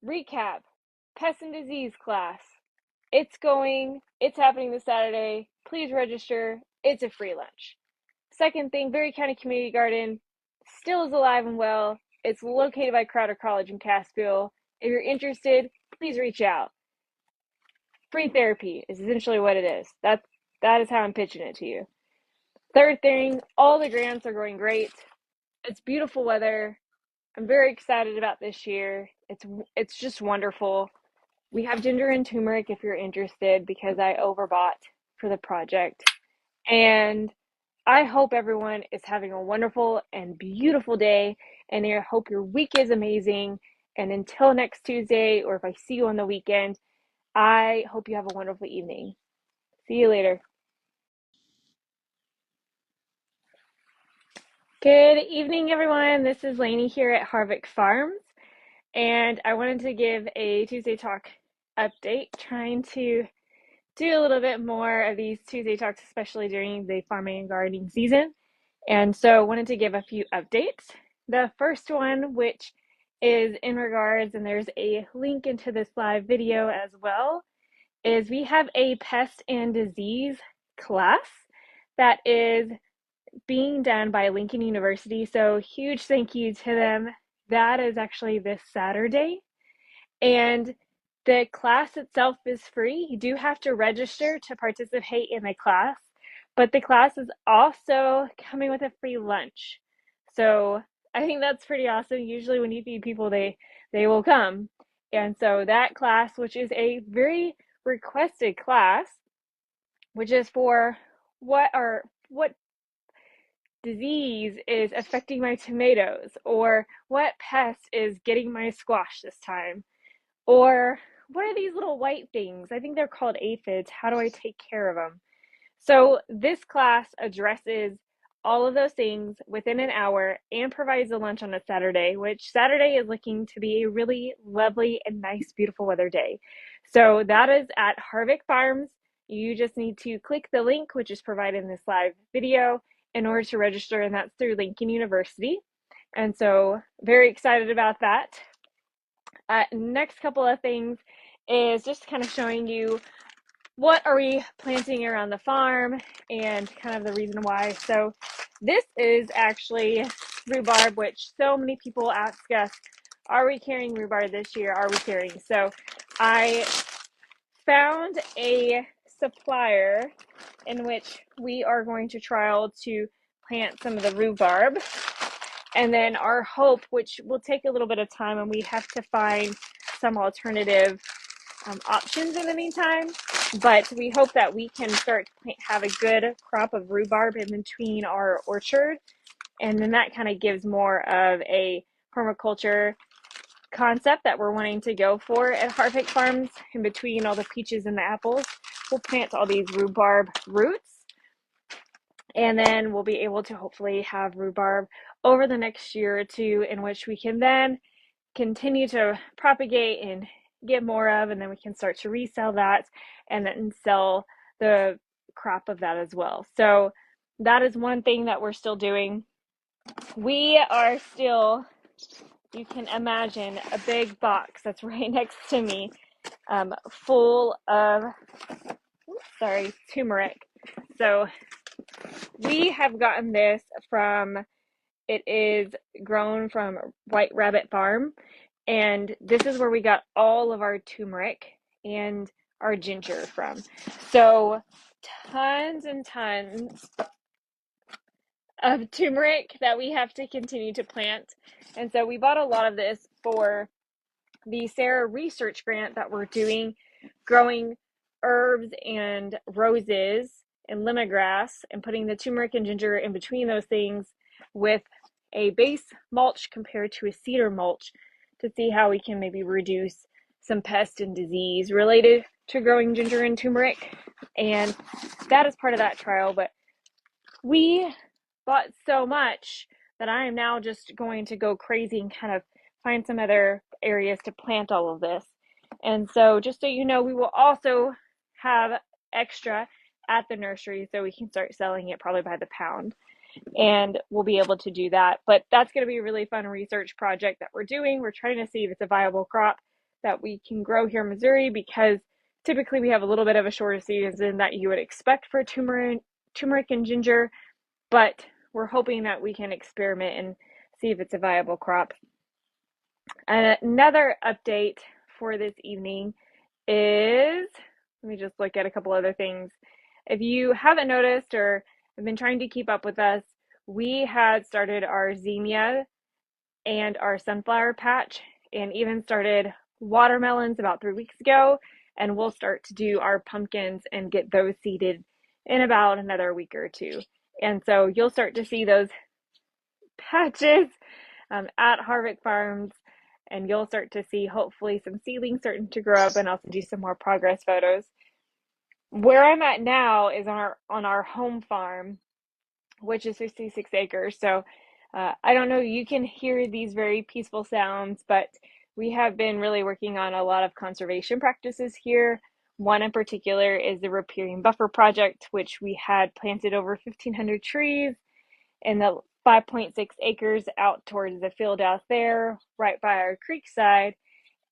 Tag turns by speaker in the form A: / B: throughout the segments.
A: recap, pest and disease class. It's happening this Saturday. Please register. It's a free lunch. Second thing, Berry County Community Garden still is alive and well. It's located by Crowder College in Cassville. If you're interested, please reach out. Free therapy is essentially what it is. That is how I'm pitching it to you. Third thing, all the grants are going great. It's beautiful weather. I'm very excited about this year. It's just wonderful. We have ginger and turmeric if you're interested because I overbought for the project. And I hope everyone is having a wonderful and beautiful day. And I hope your week is amazing. And until next Tuesday, or if I see you on the weekend, I hope you have a wonderful evening. See you later. Good evening, everyone. This is Lainey here at Harvick Farms. And I wanted to give a Tuesday Talk update, trying to do a little bit more of these Tuesday Talks, especially during the farming and gardening season. And so I wanted to give a few updates. The first one, which is in regards, and there's a link into this live video as well, is we have a pest and disease class that is being done by Lincoln University. So huge thank you to them. That is actually this Saturday. And the class itself is free. You do have to register to participate in the class, but the class is also coming with a free lunch. So I think that's pretty awesome. Usually when you feed people, they will come. And so that class, which is a very requested class, which is for what disease is affecting my tomatoes, or what pest is getting my squash this time, or what are these little white things? I think they're called aphids. How do I take care of them? So this class addresses all of those things within an hour and provides a lunch on a Saturday, which Saturday is looking to be a really lovely and nice, beautiful weather day. So that is at Harvick Farms. You just need to click the link, which is provided in this live video, in order to register, and that's through Lincoln University. And so very excited about that. Next couple of things is just kind of showing you what are we planting around the farm and kind of the reason why. So this is actually rhubarb, which so many people ask us, are we carrying rhubarb this year? Are we carrying? So I found a supplier in which we are going to trial to plant some of the rhubarb. And then our hope, which will take a little bit of time, and we have to find some alternative options in the meantime, but we hope that we can start to have a good crop of rhubarb in between our orchard, and then that kind of gives more of a permaculture concept that we're wanting to go for at Harvick Farms. In between all the peaches and the apples, we'll plant all these rhubarb roots, and then we'll be able to hopefully have rhubarb over the next year or two, in which we can then continue to propagate and get more of, and then we can start to resell that and then sell the crop of that as well. So that is one thing that we're still doing. We are still, you can imagine, a big box that's right next to me, full of turmeric. So we have gotten this from, it is grown from White Rabbit Farm, and this is where we got all of our turmeric and our ginger from. So tons and tons of turmeric that we have to continue to plant. And so we bought a lot of this for the Sarah research grant that we're doing, growing herbs and roses and lemongrass and putting the turmeric and ginger in between those things with a base mulch compared to a cedar mulch, to see how we can maybe reduce some pest and disease related to growing ginger and turmeric. And that is part of that trial. But we bought so much that I am now just going to go crazy and kind of find some other areas to plant all of this. And so just so you know, we will also have extra at the nursery, so we can start selling it probably by the pound, and we'll be able to do that. But that's going to be a really fun research project that we're doing. We're trying to see if it's a viable crop. that we can grow here in Missouri, because typically we have a little bit of a shorter season that you would expect for turmeric and ginger, but we're hoping that we can experiment and see if it's a viable crop. And another update for this evening is, let me just look at a couple other things. If you haven't noticed or have been trying to keep up with us, we had started our zinnia and our sunflower patch, and even started watermelons about 3 weeks ago, and we'll start to do our pumpkins and get those seeded in about another week or two. And so you'll start to see those patches at Harvick Farms, and you'll start to see hopefully some seedlings starting to grow up, and also do some more progress photos. Where I'm at now is on our home farm, which is 66 acres. So I don't know, you can hear these very peaceful sounds, but we have been really working on a lot of conservation practices here. One in particular is the riparian buffer project, which we had planted over 1,500 trees in the 5.6 acres out towards the field out there, right by our creek side.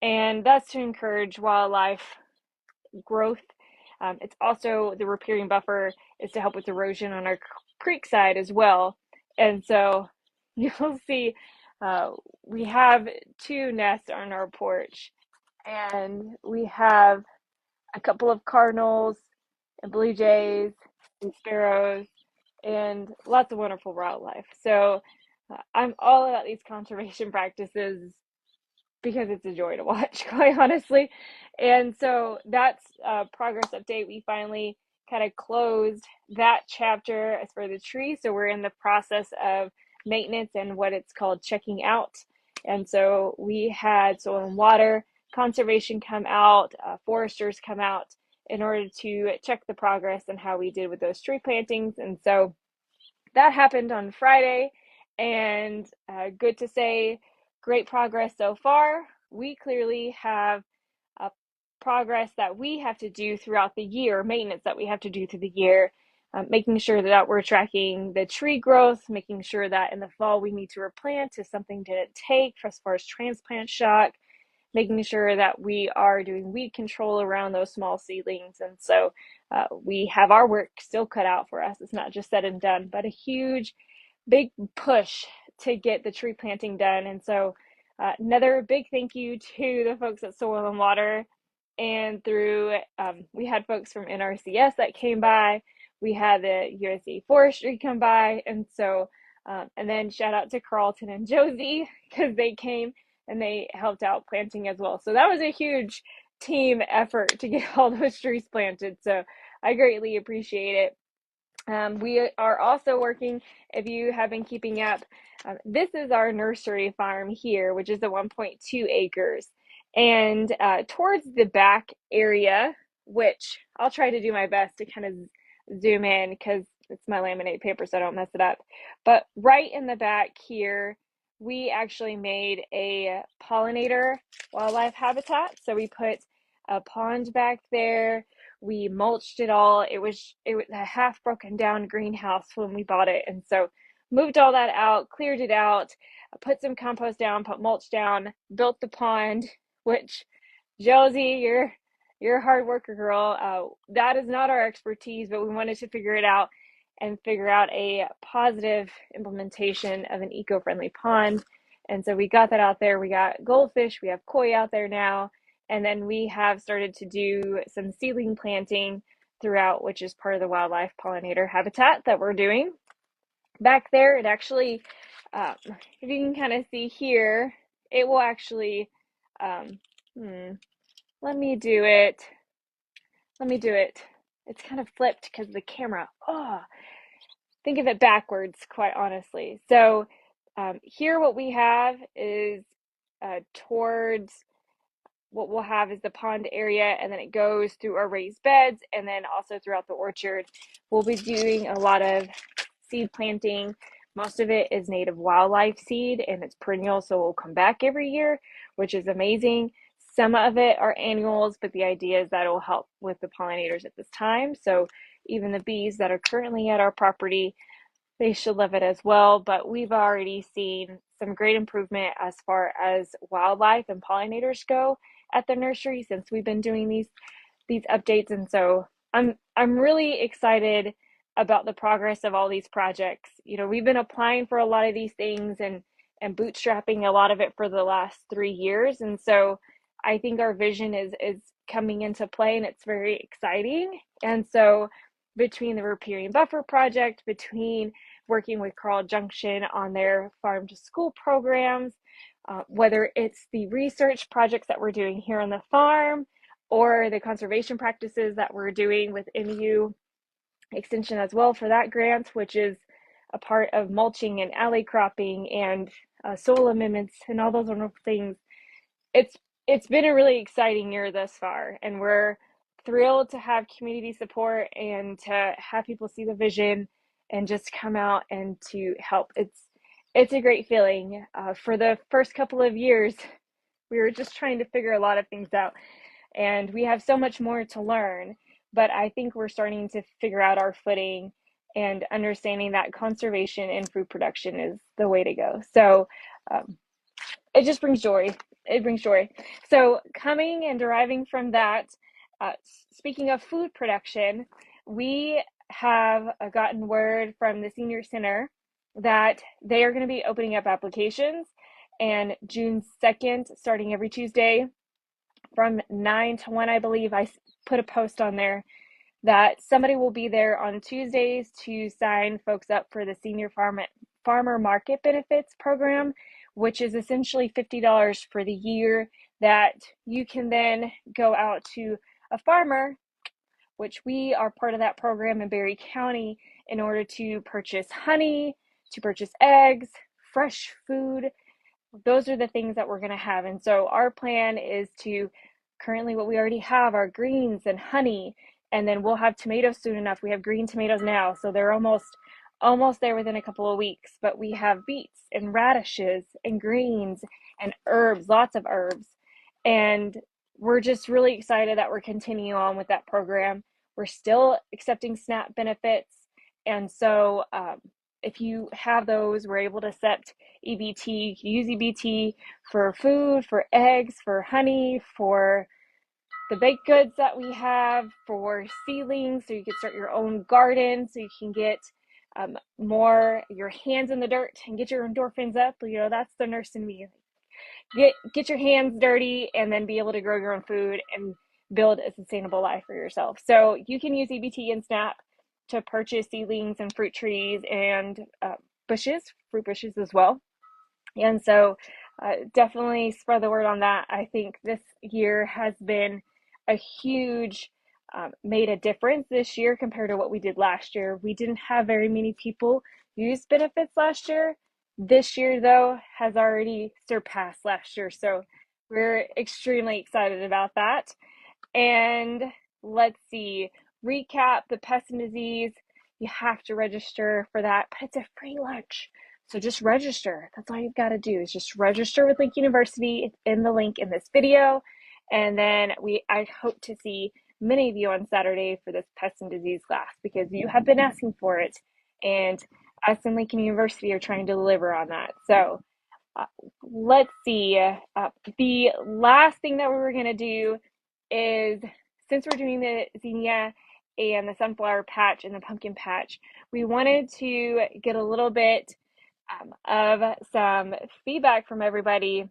A: And that's to encourage wildlife growth. It's also, the riparian buffer is to help with erosion on our creek side as well. And so you'll see we have 2 nests on our porch, and we have a couple of cardinals and blue jays and sparrows and lots of wonderful wildlife. So I'm all about these conservation practices because it's a joy to watch, quite honestly. And so that's a progress update. We finally kind of closed that chapter as for the tree. So we're in the process of maintenance and what it's called checking out. And so we had soil and water conservation come out, foresters come out in order to check the progress and how we did with those tree plantings. And so that happened on Friday, and good to say, great progress so far. We clearly have progress that we have to do throughout the year, maintenance that we have to do through the year, making sure that we're tracking the tree growth, making sure that in the fall we need to replant if something didn't take as far as transplant shock, making sure that we are doing weed control around those small seedlings. And so we have our work still cut out for us. It's not just said and done, but a huge, big push to get the tree planting done. And so another big thank you to the folks at Soil and Water. And through, we had folks from NRCS that came by. We had the USA Forestry come by. And so, and then shout out to Carlton and Josie, because they came and they helped out planting as well. So that was a huge team effort to get all those trees planted. So I greatly appreciate it. We are also working, if you have been keeping up, this is our nursery farm here, which is the 1.2 acres. And towards the back area, which I'll try to do my best to kind of zoom in because it's my laminate paper so I don't mess it up. But right in the back here, we actually made a pollinator wildlife habitat. So we put a pond back there. We mulched it all. It was a half broken down greenhouse when we bought it. And so moved all that out, cleared it out, put some compost down, put mulch down, built the pond, which Josie, you're a hard worker, girl. That is not our expertise, but we wanted to figure it out and figure out a positive implementation of an eco-friendly pond. And so we got that out there. We got goldfish, we have koi out there now. And then we have started to do some seedling planting throughout, which is part of the wildlife pollinator habitat that we're doing. Back there, it actually, if you can kind of see here, it will actually, let me do it. It's kind of flipped because of the camera. Think of it backwards, quite honestly. So here what we have is towards, what we'll have is the pond area, and then it goes through our raised beds, and then also throughout the orchard. We'll be doing a lot of seed planting. Most of it is native wildlife seed, and it's perennial, so it will come back every year, which is amazing. Some of it are annuals, but the idea is that it will help with the pollinators at this time. So even the bees that are currently at our property, they should love it as well. But we've already seen some great improvement as far as wildlife and pollinators go at the nursery since we've been doing these updates. And so I'm really excited about the progress of all these projects. We've been applying for a lot of these things and bootstrapping a lot of it for the last 3 years. And so I think our vision is coming into play, and it's very exciting. And so between the riparian buffer project, between working with Carl Junction on their farm to school programs, whether it's the research projects that we're doing here on the farm or the conservation practices that we're doing with MU Extension as well for that grant, which is a part of mulching and alley cropping and soil amendments and all those wonderful things. It's been a really exciting year thus far, and we're thrilled to have community support and to have people see the vision and just come out and to help. It's a great feeling. For the first couple of years, we were just trying to figure a lot of things out, and we have so much more to learn, but I think we're starting to figure out our footing and understanding that conservation and food production is the way to go. So it just brings joy. It brings joy. So coming and deriving from that, speaking of food production, we have gotten word from the senior center that they are going to be opening up applications, and June 2nd, starting every Tuesday from 9 to 1, I believe. I put a post on there that somebody will be there on Tuesdays to sign folks up for the senior farmer market benefits program, which is essentially $50 for the year that you can then go out to a farmer, which we are part of that program in Berry County, in order to purchase honey, to purchase eggs, fresh food. Those are the things that we're going to have. And so our plan is to currently what we already have are greens and honey, and then we'll have tomatoes soon enough. We have green tomatoes now, so they're almost there within a couple of weeks. But we have beets and radishes and greens and herbs, lots of herbs. And we're just really excited that we're continuing on with that program. We're still accepting SNAP benefits. And so if you have those, we're able to accept EBT. You can use EBT for food, for eggs, for honey, for the baked goods that we have, for seedlings, so you can start your own garden, so you can get more your hands in the dirt and get your endorphins up. That's the nurse in me. Get your hands dirty and then be able to grow your own food and build a sustainable life for yourself. So you can use EBT and SNAP to purchase seedlings and fruit trees and fruit bushes as well. And so definitely spread the word on that. I think this year has been a huge, made a difference this year compared to what we did last year. We didn't have very many people use benefits last year. This year, though, has already surpassed last year. So we're extremely excited about that. And let's see, recap the pest and disease. You have to register for that, but it's a free lunch. So just register. That's all you've got to do is just register with Link University. It's in the link in this video. And then I hope to see many of you on Saturday for this pest and disease class, because you have been asking for it. And us and Lincoln University are trying to deliver on that. So let's see. The last thing that we were going to do is, since we're doing the zinnia and the sunflower patch and the pumpkin patch, we wanted to get a little bit of some feedback from everybody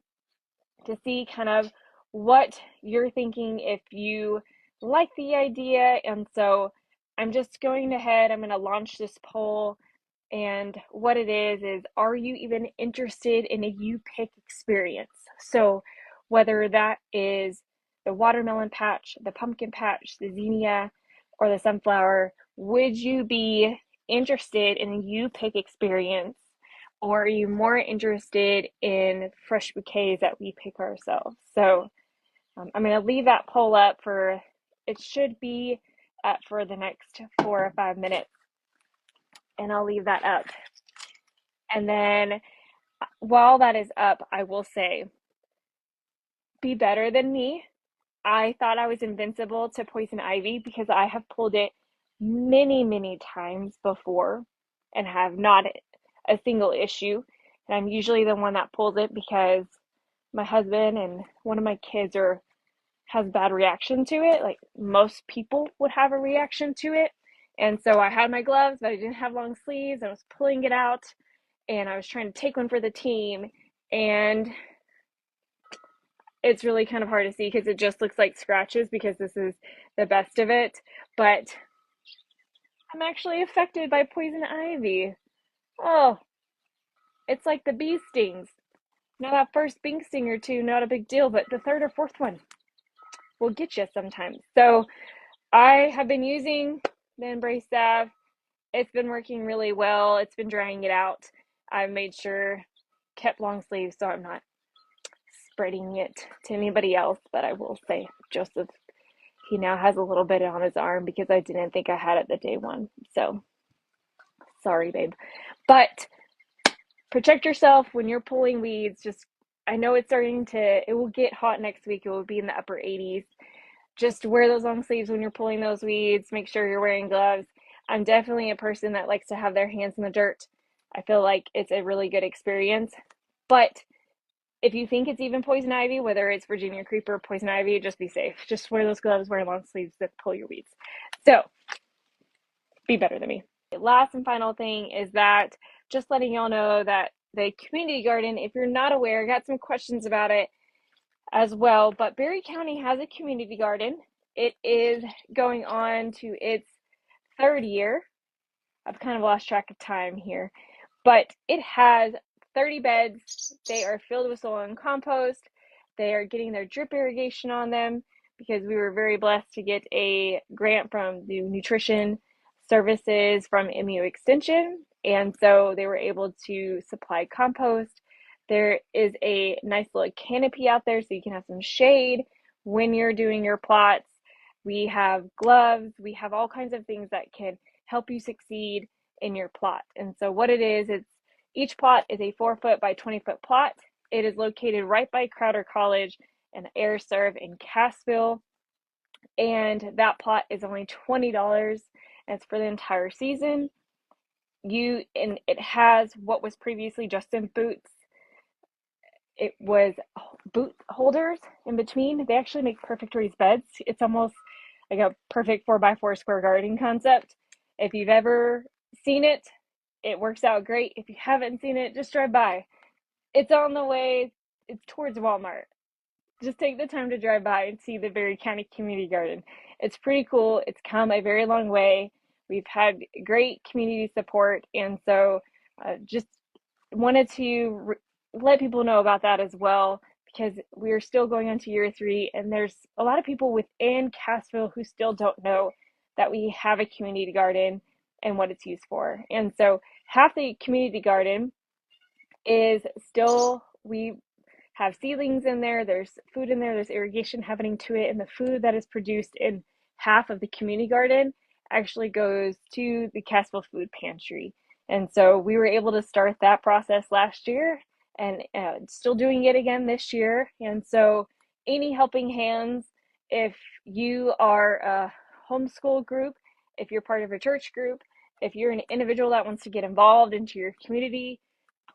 A: to see kind of what you're thinking, if you like the idea. And so I'm just going ahead, I'm going to launch this poll. And what it is, are you even interested in a you-pick experience? So whether that is the watermelon patch, the pumpkin patch, the zinnia, or the sunflower, would you be interested in a you-pick experience? Or are you more interested in fresh bouquets that we pick ourselves? So I'm going to leave that poll up for, it should be up for the next 4 or 5 minutes. And I'll leave that up. And then while that is up, I will say, be better than me. I thought I was invincible to poison ivy because I have pulled it many, many times before and have not a single issue. And I'm usually the one that pulls it because my husband and one of my kids has bad reaction to it. Like most people would have a reaction to it. And so I had my gloves, but I didn't have long sleeves. I was pulling it out and I was trying to take one for the team. And it's really kind of hard to see because it just looks like scratches because this is the best of it. But I'm actually affected by poison ivy. Oh, it's like the bee stings. Now that first bee sting or two, not a big deal, but the third or fourth one will get you sometimes. So I have been using the Embrace salve. It's been working really well. It's been drying it out. I've made sure, kept long sleeves so I'm not spreading it to anybody else. But I will say, Joseph, he now has a little bit on his arm because I didn't think I had it the day one. So sorry, babe. But protect yourself when you're pulling weeds. Just, I know it will get hot next week. It will be in the upper 80s. Just wear those long sleeves when you're pulling those weeds. Make sure you're wearing gloves. I'm definitely a person that likes to have their hands in the dirt. I feel like it's a really good experience. But if you think it's even poison ivy, whether it's Virginia creeper or poison ivy, just be safe. Just wear those gloves, wear long sleeves that pull your weeds. So be better than me. Last and final thing is that just letting y'all know that the community garden, if you're not aware, I got some questions about it as well, but Berry County has a community garden. It is going on to its third year. I've kind of lost track of time here, but it has 30 beds. They are filled with soil and compost. They are getting their drip irrigation on them because we were very blessed to get a grant from the nutrition services from MU Extension. And so they were able to supply compost. There is a nice little canopy out there so you can have some shade when you're doing your plots. We have gloves. We have all kinds of things that can help you succeed in your plot. And so what it is, each plot is a 4-foot by 20-foot plot. It is located right by Crowder College and Air Serve in Cassville. And that plot is only $20 and it's for the entire season. And it has what was previously Justin Boots. It was boot holders in between. They actually make perfect raised beds. It's almost like a perfect 4x4 square garden concept. If you've ever seen it, it works out great. If you haven't seen it, just drive by. It's on the way. It's towards Walmart. Just take the time to drive by and see the Berry County Community Garden. It's pretty cool. It's come a very long way. We've had great community support, and so just wanted to let people know about that as well because we're still going on to year 3, and there's a lot of people within Cassville who still don't know that we have a community garden and what it's used for. And so half the community garden is still, we have seedlings in there, there's food in there, there's irrigation happening to it, and the food that is produced in half of the community garden actually goes to the Cassville Food Pantry. And so we were able to start that process last year and still doing it again this year. And so any helping hands, if you are a homeschool group, if you're part of a church group, if you're an individual that wants to get involved into your community,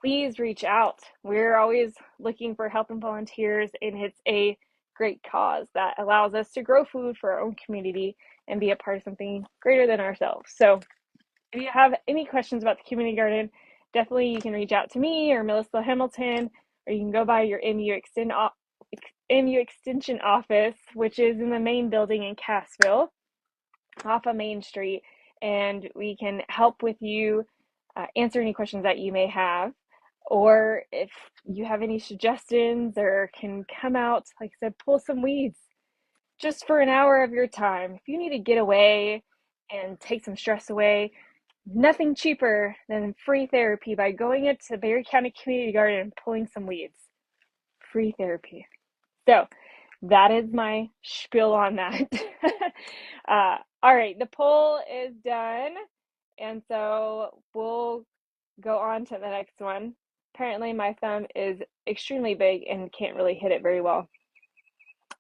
A: please reach out. We're always looking for help and volunteers, and it's a great cause that allows us to grow food for our own community and be a part of something greater than ourselves. So if you have any questions about the community garden, definitely you can reach out to me or Melissa Hamilton, or you can go by your MU Extension office, which is in the main building in Cassville off of Main Street, and we can help with you answer any questions that you may have. Or if you have any suggestions or can come out, like I said, pull some weeds just for an hour of your time. If you need to get away and take some stress away, nothing cheaper than free therapy by going into Berry County Community Garden and pulling some weeds. Free therapy. So that is my spiel on that. All right, the poll is done. And so we'll go on to the next one. Apparently my thumb is extremely big and can't really hit it very well.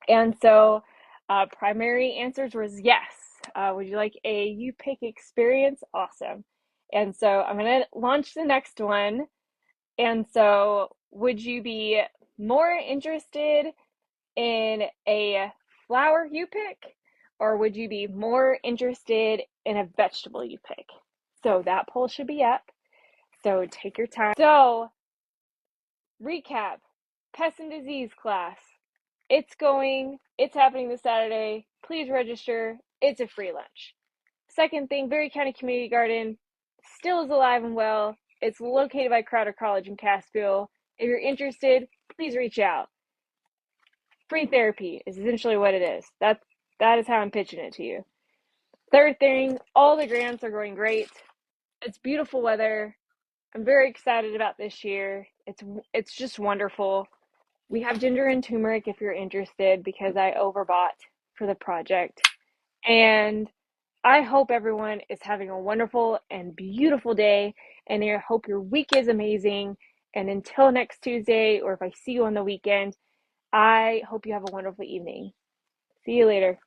A: And so primary answers was yes. Would you like a you pick experience? Awesome. And so I'm going to launch the next one. And so, would you be more interested in a flower you pick, or would you be more interested in a vegetable you pick? So, that poll should be up. So, take your time. So, recap, pest and disease class. It's happening this Saturday. Please register. It's a free lunch. Second thing, Berry County Community Garden still is alive and well. It's located by Crowder College in Cassville. If you're interested, please reach out. Free therapy is essentially what it is. That is how I'm pitching it to you. Third thing, all the grants are going great. It's beautiful weather. I'm very excited about this year. It's just wonderful. We have ginger and turmeric if you're interested because I overbought for the project. And I hope everyone is having a wonderful and beautiful day. And I hope your week is amazing. And until next Tuesday, or if I see you on the weekend, I hope you have a wonderful evening. See you later.